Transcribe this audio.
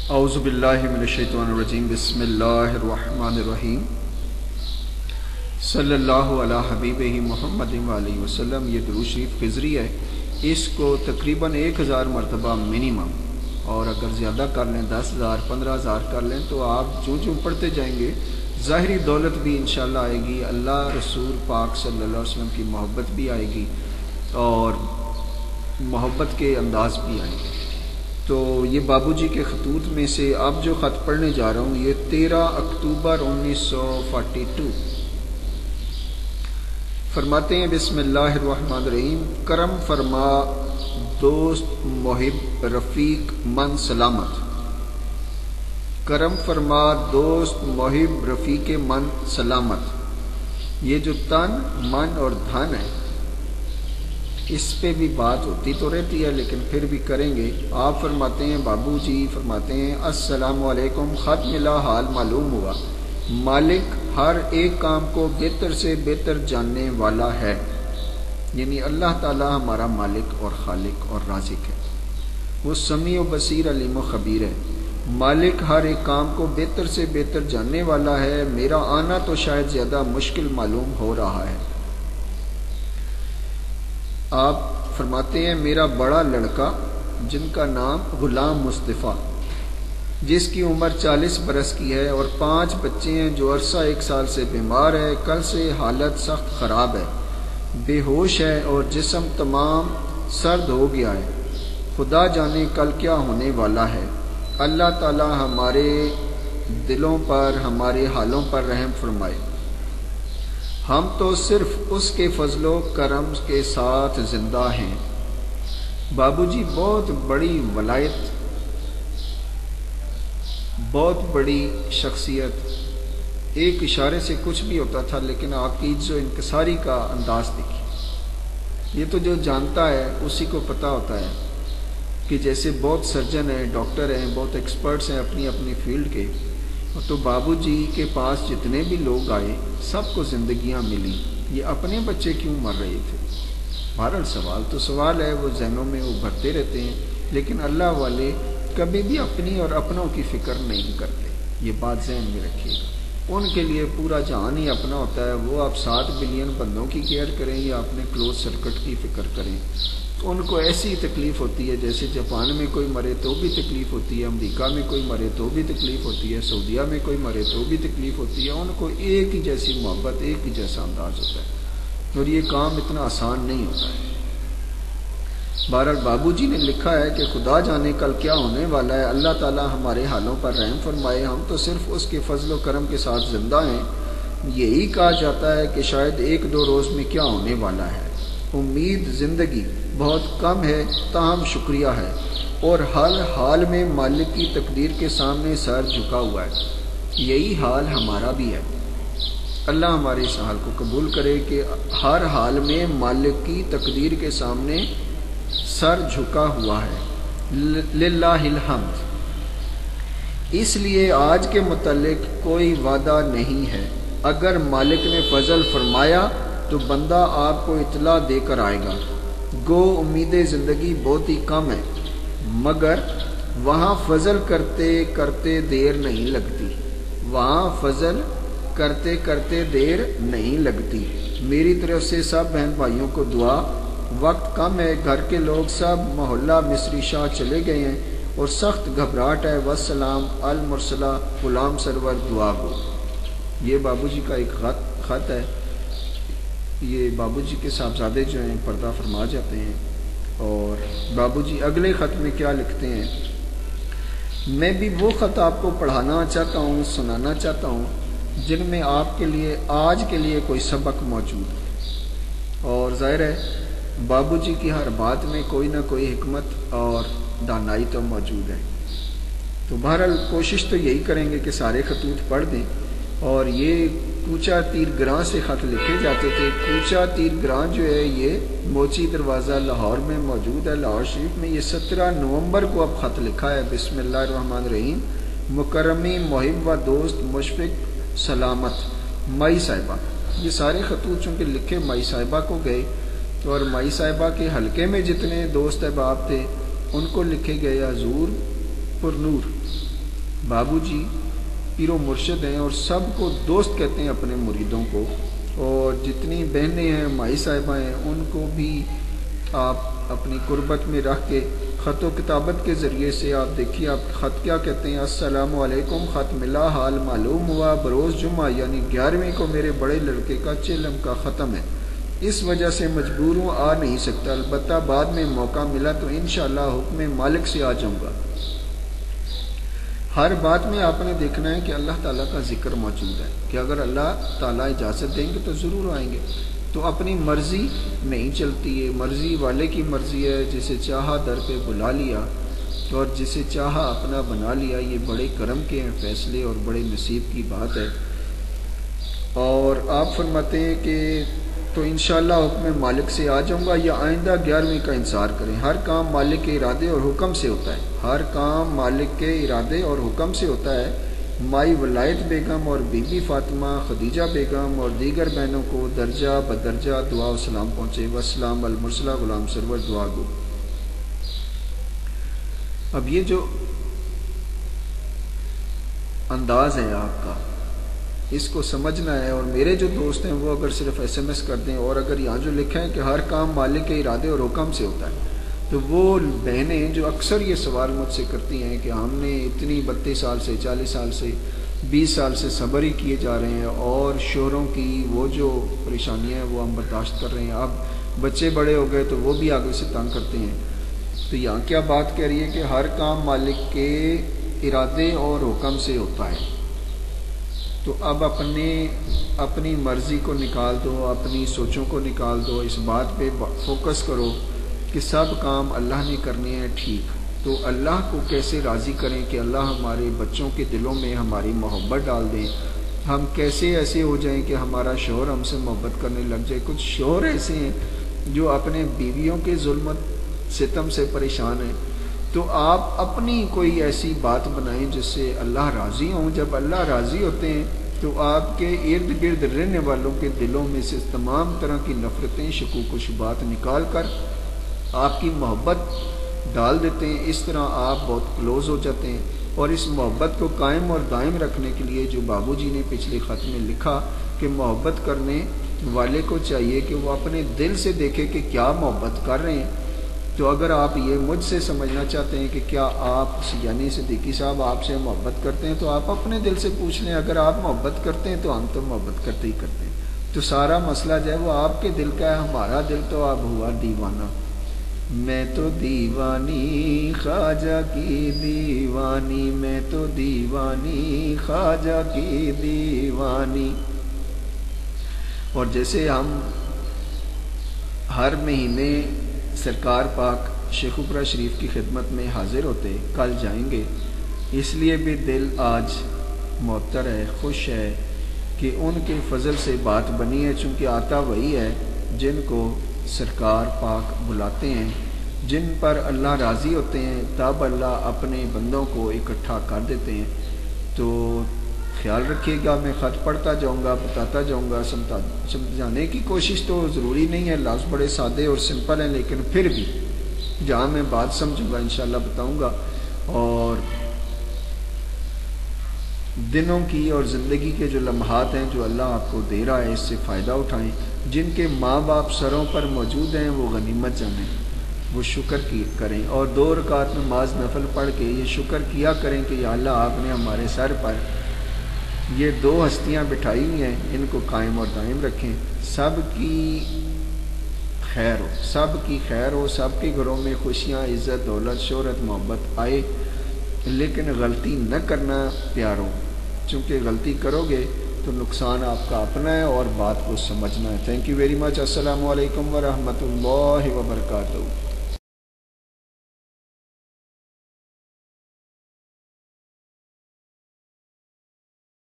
اعوذ باللہ من الشیطان الرجیم بسم اللہ الرحمن الرحیم صلی اللہ علی حبیبہ محمد وآلہ وسلم۔ یہ درود شریف خضری ہے، اس کو تقریباً 1000 مرتبہ منیمم، اور اگر زیادہ کر لیں 10,000 15,000 کر لیں تو آپ جو پڑھتے جائیں گے ظاہری دولت بھی انشاءاللہ آئے گی، اللہ رسول پاک صلی اللہ علیہ وسلم کی محبت بھی آئے گی اور محبت کے انداز بھی آئیں گے۔ تو یہ بابو جی کے خطوط میں سے اب جو خط پڑھنے جا رہا ہوں یہ 13 اکتوبر 1942 فرماتے ہیں بسم اللہ الرحمن الرحیم۔ کرم فرما دوست محب رفیق من سلامت، کرم فرما دوست محب رفیق من سلامت۔ یہ جو تن من اور دھن ہے اس پہ بھی بات ہوتی تو رہتی ہے لیکن پھر بھی کریں گے۔ آپ فرماتے ہیں، بابو جی فرماتے ہیں، السلام علیکم، خط ملا، حال معلوم ہوا، مالک ہر ایک کام کو بہتر سے بہتر جاننے والا ہے، یعنی اللہ تعالی ہمارا مالک اور خالق اور رازق ہے، وہ سمیع و بصیر علیم و خبیر ہے۔ مالک ہر ایک کام کو بہتر سے بہتر جاننے والا ہے۔ میرا آنا تو شاید زیادہ مشکل معلوم ہو رہا ہے۔ آپ فرماتے ہیں، میرا بڑا لڑکا جن کا نام غلام مصطفیٰ، جس کی عمر 40 برس کی ہے اور 5 بچے ہیں، جو عرصہ 1 سال سے بیمار ہے، کل سے حالت سخت خراب ہے، بے ہوش ہے اور جسم تمام سرد ہو گیا ہے، خدا جانے کل کیا ہونے والا ہے۔ اللہ تعالی ہمارے دلوں پر، ہمارے حالوں پر رحم فرمائے، ہم تو صرف اس کے فضل و کرم کے ساتھ زندہ ہیں۔ بابو جی بہت بڑی ولایت، بہت بڑی شخصیت، ایک اشارے سے کچھ بھی ہوتا تھا، لیکن آپ کی عجز و انکساری کا انداز دیکھیے۔ یہ تو جو جانتا ہے اسی کو پتہ ہوتا ہے کہ جیسے بہت سرجن ہیں، ڈاکٹر ہیں، بہت ایکسپرٹس ہیں اپنی اپنی فیلڈ کے، تو بابو جی کے پاس جتنے بھی لوگ آئے سب کو زندگیاں ملی، یہ اپنے بچے کیوں مر رہے تھے؟ بہرحال سوال تو سوال ہے، وہ ذہنوں میں ابھرتے رہتے ہیں، لیکن اللہ والے کبھی بھی اپنی اور اپنوں کی فکر نہیں کرتے، یہ بات ذہن میں رکھیے گا۔ ان کے لیے پورا جہان ہی اپنا ہوتا ہے، وہ آپ 7 بلین بندوں کی کیئر کریں یا اپنے کلوز سرکٹ کی فکر کریں، ان کو ایسی تکلیف ہوتی ہے جیسے جاپان میں کوئی مرے تو بھی تکلیف ہوتی ہے، امریکہ میں کوئی مرے تو بھی تکلیف ہوتی ہے، سعودیہ میں کوئی مرے تو بھی تکلیف ہوتی ہے، ان کو ایک ہی جیسی محبت، ایک ہی جیسا انداز ہوتا ہے، اور یہ کام اتنا آسان نہیں ہوتا ہے۔ بہرحال بابو جی نے لکھا ہے کہ خدا جانے کل کیا ہونے والا ہے، اللہ تعالی ہمارے حالوں پر رحم فرمائے، ہم تو صرف اس کے فضل و کرم کے ساتھ زندہ ہیں۔ یہی کہا جاتا ہے کہ شاید 1-2 روز میں کیا ہونے والا ہے، امید زندگی بہت کم ہے، تاہم شکریہ ہے، اور ہر حال میں مالک کی تقدیر کے سامنے سر جھکا ہوا ہے۔ یہی حال ہمارا بھی ہے، اللہ ہمارے اس حال کو قبول کرے کہ ہر حال میں مالک کی تقدیر کے سامنے سر جھکا ہوا ہے۔ للہ الحمد۔ اس لیے آج کے متعلق کوئی وعدہ نہیں ہے، اگر مالک نے فضل فرمایا تو بندہ آپ کو اطلاع دے کر آئے گا۔ گو امید زندگی بہت ہی کم ہے، مگر وہاں فضل کرتے کرتے دیر نہیں لگتی، وہاں فضل کرتے کرتے دیر نہیں لگتی۔ میری طرف سے سب بہن بھائیوں کو دعا، وقت کم ہے، گھر کے لوگ سب محلہ مصری شاہ چلے گئے ہیں اور سخت گھبراہٹ ہے۔ والسلام المرسلہ غلام سرور دعا گو۔ یہ بابو جی کا ایک خط ہے۔ یہ بابو جی کے صاحبزادے جو ہیں پردہ فرما جاتے ہیں، اور بابو جی اگلے خط میں کیا لکھتے ہیں، میں بھی وہ خط آپ کو پڑھانا چاہتا ہوں، سنانا چاہتا ہوں جن میں آپ کے لیے آج کے لیے کوئی سبق موجود ہے، اور ظاہر ہے بابو جی کی ہر بات میں کوئی نہ کوئی حکمت اور دانائی تو موجود ہے۔ تو بہرحال کوشش تو یہی کریں گے کہ سارے خطوط پڑھ دیں، اور یہ کوچہ تیر گراں سے خط لکھے جاتے تھے۔ کوچہ تیر گراں جو ہے یہ موچی دروازہ لاہور میں موجود ہے، لاہور شریف میں۔ یہ 17 نومبر کو اب خط لکھا ہے۔ بسم اللہ الرحمن الرحیم۔ مکرمی محب و دوست مشفق سلامت مائی صاحبہ۔ یہ سارے خطوط چونکہ لکھے مائی صاحبہ کو گئے، اور مائی صاحبہ کے حلقے میں جتنے دوست احباب تھے ان کو لکھے گئے حضور پر نور، बाबू जी पीरो मुर्शिद हैं और सब को दोस्त कहते हैं अपने मुरीदों को, और जितनी बहनें हैं माई साहिबा हैं उनको भी आप अपनी कुर्बत में रख के ख़त व किताबत के ज़रिए से आप देखिए आप ख़त क्या कहते हैं। अस्सलामु अलैकुम, ख़त मिला, हाल मालूम हुआ, बरोज़ जुमा यानी 11वीं को मेरे बड़े लड़के का चिल्म का ख़त्म है, इस वजह से मजबूर हूँ, आ नहीं सकता, अलबत्ता बाद में मौका मिला तो इंशाअल्लाह हुक्म मालिक से आ जाऊँगा। हर बात में आपने देखना है कि अल्लाह ताला का जिक्र मौजूद है कि अगर अल्लाह ताला इजाज़त देंगे तो ज़रूर आएंगे। तो अपनी मर्ज़ी नहीं चलती है, मर्ज़ी वाले की मर्ज़ी है, जिसे चाहा दर पे बुला लिया और जिसे चाहा अपना बना लिया। ये बड़े करम के हैं फ़ैसले और बड़े नसीब की बात है। और आप फरमाते हैं कि तो इंशाअल्लाह हुक्म मालिक से आ जाऊँगा या आइंदा 11वीं का इंतज़ार करें। हर काम मालिक के इरादे और हुक्म से होता है, हर काम मालिक के इरादे और हुक्म से होता है। माई वलायत बेगम और बीबी फातिमा, खदीजा बेगम और दीगर बहनों को दर्जा बदर्जा दुआ व सलाम पहुँचे। वस्सलाम अल मुरसला गुलाम सरवर दुआ गो। अब ये जो अंदाज़ है आपका, इसको समझना है। और मेरे जो दोस्त हैं वो अगर सिर्फ SMS कर दें, और अगर यहाँ जो लिखा है कि हर काम मालिक के इरादे और हुक्म से होता है, तो वो बहनें जो अक्सर ये सवाल मुझसे करती हैं कि हमने इतनी 32 साल से 40 साल से 20 साल से सब्र ही किए जा रहे हैं और शोहरों की वो जो परेशानियाँ हैं वो हम बर्दाश्त कर रहे हैं, अब बच्चे बड़े हो गए तो वो भी आगे से तंग करते हैं। तो यहाँ क्या बात कह रही है कि हर काम मालिक के इरादे और हुक्म से होता है। तो अब अपनी मर्ज़ी को निकाल दो, अपनी सोचों को निकाल दो, इस बात पे फोकस करो कि सब काम अल्लाह ने करने हैं। ठीक, तो अल्लाह को कैसे राज़ी करें कि अल्लाह हमारे बच्चों के दिलों में हमारी मोहब्बत डाल दें। हम कैसे ऐसे हो जाएं कि हमारा शौहर हमसे मोहब्बत करने लग जाए। कुछ शौहर ऐसे हैं जो अपने बीवियों के जुल्मत सितम से परेशान हैं। तो आप अपनी कोई ऐसी बात बनाएं जिससे अल्लाह राज़ी हों। जब अल्लाह राज़ी होते हैं तो आपके इर्द गिर्द रहने वालों के दिलों में से तमाम तरह की नफ़रतें, शकूक व शुबात निकाल कर आपकी मोहब्बत डाल देते हैं। इस तरह आप बहुत क्लोज़ हो जाते हैं। और इस मोहब्बत को कायम और दायम रखने के लिए जो बाबूजी ने पिछले ख़त में लिखा कि मोहब्बत करने वाले को चाहिए कि वो अपने दिल से देखे कि क्या मोहब्बत कर रहे हैं। तो अगर आप ये मुझसे समझना चाहते हैं कि क्या आप यानी सिद्दीकी साहब आपसे मोहब्बत करते हैं, तो आप अपने दिल से पूछ लें। अगर आप मोहब्बत करते हैं तो हम तो मोहब्बत करते ही करते हैं। तो सारा मसला जो है वो आपके दिल का है। हमारा दिल तो अब हुआ दीवाना। मैं तो दीवानी ख्वाजा की दीवानी, मैं तो दीवानी ख्वाजा की दीवानी। और जैसे हम हर महीने सरकार पाक शेखुपुरा शरीफ की खिदमत में हाजिर होते, कल जाएंगे, इसलिए भी दिल आज मुअत्तर है, खुश है कि उनके फजल से बात बनी है। चूँकि आता वही है जिनको सरकार पाक बुलाते हैं, जिन पर अल्लाह राज़ी होते हैं, तब अल्लाह अपने बंदों को इकट्ठा कर देते हैं। तो ख्याल रखिएगा, मैं ख़त पढ़ता जाऊँगा, बताता जाऊँगा, समझाने की कोशिश तो ज़रूरी नहीं है, लफ्ज़ बड़े सादे और सिंपल हैं, लेकिन फिर भी जहाँ मैं बात समझूँगा इंशाअल्लाह बताऊँगा। और दिनों की और ज़िंदगी के जो लम्हात हैं जो अल्लाह आपको दे रहा है, इससे फ़ायदा उठाएं। जिनके माँ बाप सरों पर मौजूद हैं वो गनीमत जानें, वो शुक्र करें और 2 रकात नमाज नफल पढ़ के ये शुक्र किया करें कि या अल्लाह आपने हमारे सर पर ये 2 हस्तियाँ बिठाई हुई हैं, इनको कायम और दायम रखें। सब की खैर हो, सब की खैर हो, सब के घरों में खुशियाँ, इज़्ज़त, दौलत, शोहरत, मोहब्बत आए, लेकिन गलती न करना प्यारों, चूँकि गलती करोगे तो नुकसान आपका अपना है और बात को समझना है। Thank you very much. अस्सलामु अलैकुम व रहमतुल्लाहि व बरकातहू।